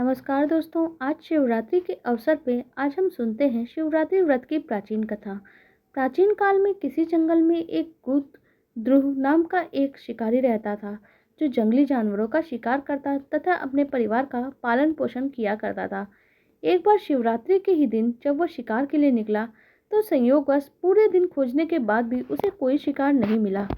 नमस्कार दोस्तों। आज शिवरात्रि के अवसर पे आज हम सुनते हैं शिवरात्रि व्रत की प्राचीन कथा। प्राचीन काल में किसी जंगल में एक गुप्त ध्रुव नाम का एक शिकारी रहता था, जो जंगली जानवरों का शिकार करता तथा अपने परिवार का पालन पोषण किया करता था। एक बार शिवरात्रि के ही दिन जब वह शिकार के लिए निकला, तो संयोगवश पूरे दिन खोजने के बाद भी उसे कोई शिकार नहीं मिला।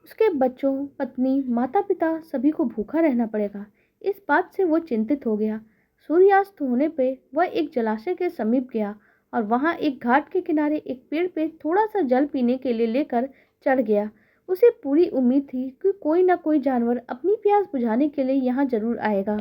उसके बच्चों, पत्नी, माता-पिता सभी को भूखा रहना पड़ेगा। इस बात से वो चिंतित हो गया। सूर्यास्त होने पे वह एक जलाशय के समीप गया और वहां एक घाट के किनारे एक पेड़ पे थोड़ा सा जल पीने के लिए लेकर चढ़ गया। उसे पूरी उम्मीद थी कि कोई न कोई जानवर अपनी प्यास बुझाने के लिए यहाँ जरूर आएगा।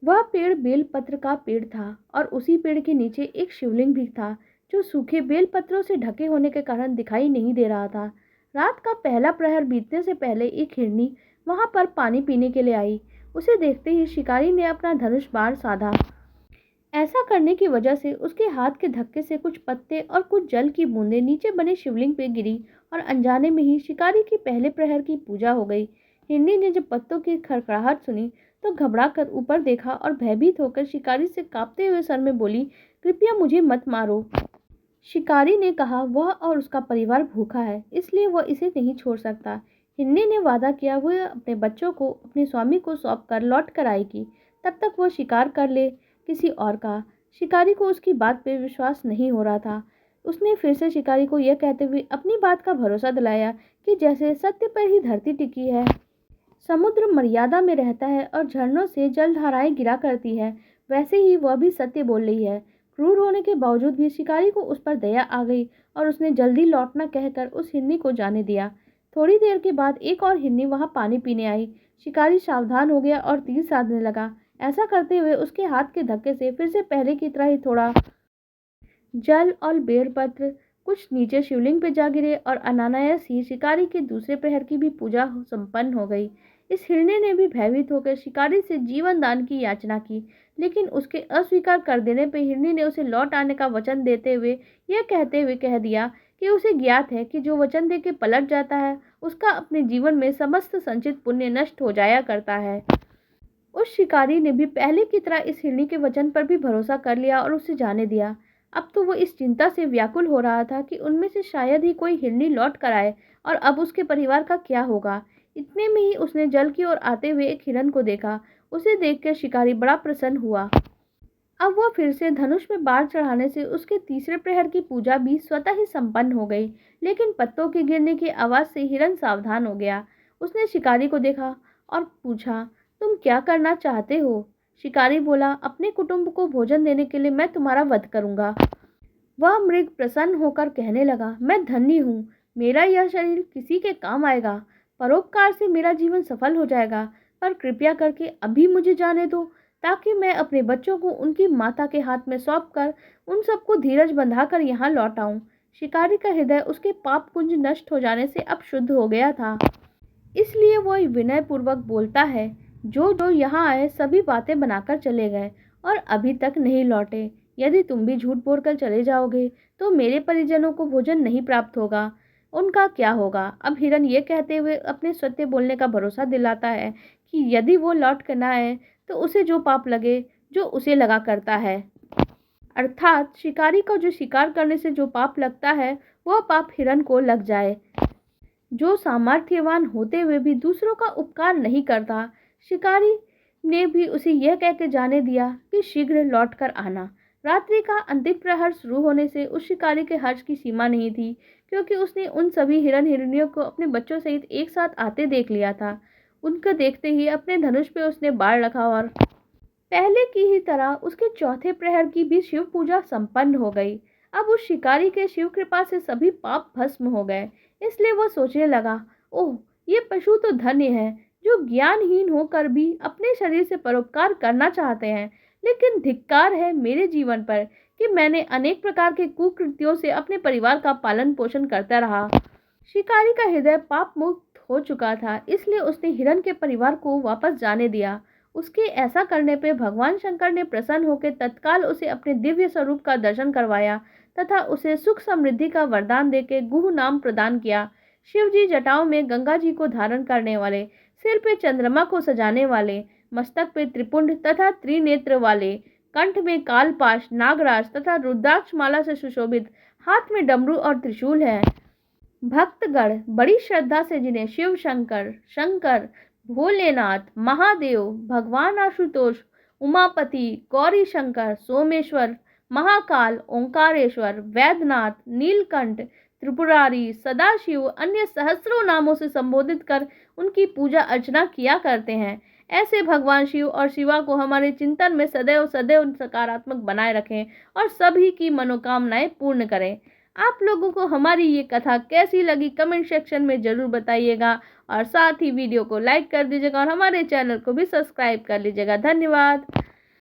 वह पेड़ बेलपत्र का पेड़ था और उसी पेड़ के नीचे एक शिवलिंग भी था, जो सूखे बेलपत्रों से ढके होने के कारण दिखाई नहीं दे रहा था। रात का पहला प्रहर बीतने से पहले एक हिरनी वहां पर पानी पीने के लिए आई। उसे देखते ही शिकारी ने अपना धनुष बाण साधा। ऐसा करने की वजह से उसके हाथ के धक्के से कुछ पत्ते और कुछ जल की बूंदें नीचे बने शिवलिंग पे गिरी और अनजाने में ही शिकारी की पहले प्रहर की पूजा हो गई। हिरनी ने जब पत्तों की खड़खड़ाहट सुनी, तो घबरा कर ऊपर देखा और भयभीत होकर शिकारी से कांपते हुए स्वर में बोली, कृपया मुझे मत मारो। शिकारी ने कहा वह और उसका परिवार भूखा है, इसलिए वह इसे नहीं छोड़ सकता। हिरनी ने वादा किया वह अपने बच्चों को अपने स्वामी को सौंप कर लौट कर आएगी। तब तक वह शिकार कर ले किसी और का। शिकारी को उसकी बात पर विश्वास नहीं हो रहा था। उसने फिर से शिकारी को यह कहते हुए अपनी बात का भरोसा दिलाया कि जैसे सत्य पर ही धरती टिकी है, समुद्र मर्यादा में रहता है और झरनों से जलधाराएं गिरा करती है, वैसे ही वह भी सत्य बोल रही है। क्रूर होने के बावजूद भी शिकारी को उस पर दया आ गई और उसने जल्दी लौटना कहकर उस हिरनी को जाने दिया। थोड़ी देर के बाद एक और हिरनी वहां पानी पीने आई। शिकारी सावधान हो गया और तीर साधने लगा। ऐसा करते हुए उसके हाथ के धक्के से फिर से पहले की तरह ही थोड़ा जल और बेलपत्र कुछ नीचे शिवलिंग पे जा गिरे और अनायास ही शिकारी के दूसरे प्रहर की भी पूजा संपन्न हो गई। इस हिरणे ने भी भयभीत होकर शिकारी से जीवन दान की याचना की, लेकिन उसके अस्वीकार कर देने पर हिरणी ने उसे लौट आने का वचन देते हुए यह कहते हुए कह दिया कि उसे ज्ञात है कि जो वचन दे के पलट जाता है, उसका अपने जीवन में समस्त संचित पुण्य नष्ट हो जाया करता है। उस शिकारी ने भी पहले की तरह इस हिरणी के वचन पर भी भरोसा कर लिया और उसे जाने दिया। अब तो वो इस चिंता से व्याकुल हो रहा था कि उनमें से शायद ही कोई हिरणी लौट कर आए और अब उसके परिवार का क्या होगा। इतने में ही उसने जल की ओर आते हुए एक हिरन को देखा। उसे देखकर शिकारी बड़ा प्रसन्न हुआ। अब वह फिर से धनुष में बाण चढ़ाने से उसके तीसरे प्रहर की पूजा भी स्वतः ही संपन्न हो गई। लेकिन पत्तों के गिरने की आवाज से हिरन सावधान हो गया। उसने शिकारी को देखा और पूछा, तुम क्या करना चाहते हो? शिकारी बोला, अपने कुटुंब को भोजन देने के लिए मैं तुम्हारा वध करूंगा। वह मृग प्रसन्न होकर कहने लगा, मैं धन्य हूँ। मेरा यह शरीर किसी के काम आएगा। परोपकार से मेरा जीवन सफल हो जाएगा। पर कृपया करके अभी मुझे जाने दो, ताकि मैं अपने बच्चों को उनकी माता के हाथ में सौंप कर उन सबको धीरज बंधाकर यहाँ लौट आऊं। शिकारी का हृदय उसके पाप पुंज नष्ट हो जाने से अब शुद्ध हो गया था। इसलिए वह विनय पूर्वक बोलता है, जो जो यहाँ आए सभी बातें बनाकर चले गए और अभी तक नहीं लौटे। यदि तुम भी झूठ बोलकर चले जाओगे, तो मेरे परिजनों को भोजन नहीं प्राप्त होगा। उनका क्या होगा? अब हिरन ये कहते हुए अपने सत्य बोलने का भरोसा दिलाता है कि यदि वो लौट कर ना आए, तो उसे जो पाप लगे, जो उसे लगा करता है। अर्थात शिकारी को जो शिकार करने से जो पाप लगता है, वह पाप हिरन को लग जाए, जो सामर्थ्यवान होते हुए भी दूसरों का उपकार नहीं करता। शिकारी ने भी उसे यह कहकर जाने दिया कि शीघ्र लौट कर आना। रात्रि का अंतिम प्रहर शुरू होने से उस शिकारी के हर्ष की सीमा नहीं थी, क्योंकि उसने उन सभी हिरन हिरनियों को अपने बच्चों सहित एक साथ आते देख लिया था। उनको देखते ही अपने धनुष पे उसने बाण रखा और पहले की ही तरह उसके चौथे प्रहर की भी शिव पूजा संपन्न हो गई। अब उस शिकारी के शिव कृपा से सभी पाप भस्म हो गए। इसलिए वह सोचने लगा, ओह, ये पशु तो धन्य है, जो ज्ञानहीन होकर भी अपने शरीर से परोपकार करना चाहते हैं। लेकिन धिक्कार है मेरे जीवन पर कि मैंने अनेक प्रकार के कुकृत्यों से अपने परिवार का पालन पोषण करता रहा। शिकारी का हृदय पाप मुक्त हो चुका था, इसलिए उसने हिरन के परिवार को वापस जाने दिया। उसके ऐसा करने पर भगवान शंकर ने प्रसन्न होकर तत्काल उसे अपने दिव्य स्वरूप का दर्शन करवाया तथा उसे सुख समृद्धि का वरदान देकर गुह नाम प्रदान किया। शिव जी जटाओं में गंगा जी को धारण करने वाले, सिर पे चंद्रमा को सजाने वाले, मस्तक पे त्रिपुंड तथा त्रिनेत्र वाले, कंठ में कालपाश, नागराज तथा रुद्राक्ष माला से सुशोभित, हाथ में डमरू और त्रिशूल है। भक्तगण बड़ी श्रद्धा से जिन्हें शिव शंकर, शंकर, भोलेनाथ, महादेव, भगवान आशुतोष, उमापति, गौरी शंकर, सोमेश्वर, महाकाल, ओंकारेश्वर, वैद्यनाथ, नीलकंठ, त्रिपुरारी, सदाशिव अन्य सहस्रों नामों से संबोधित कर उनकी पूजा अर्चना किया करते हैं। ऐसे भगवान शिव और शिवा को हमारे चिंतन में सदैव सदैव सकारात्मक बनाए रखें और सभी की मनोकामनाएं पूर्ण करें। आप लोगों को हमारी ये कथा कैसी लगी कमेंट सेक्शन में ज़रूर बताइएगा और साथ ही वीडियो को लाइक कर दीजिएगा और हमारे चैनल को भी सब्सक्राइब कर लीजिएगा। धन्यवाद।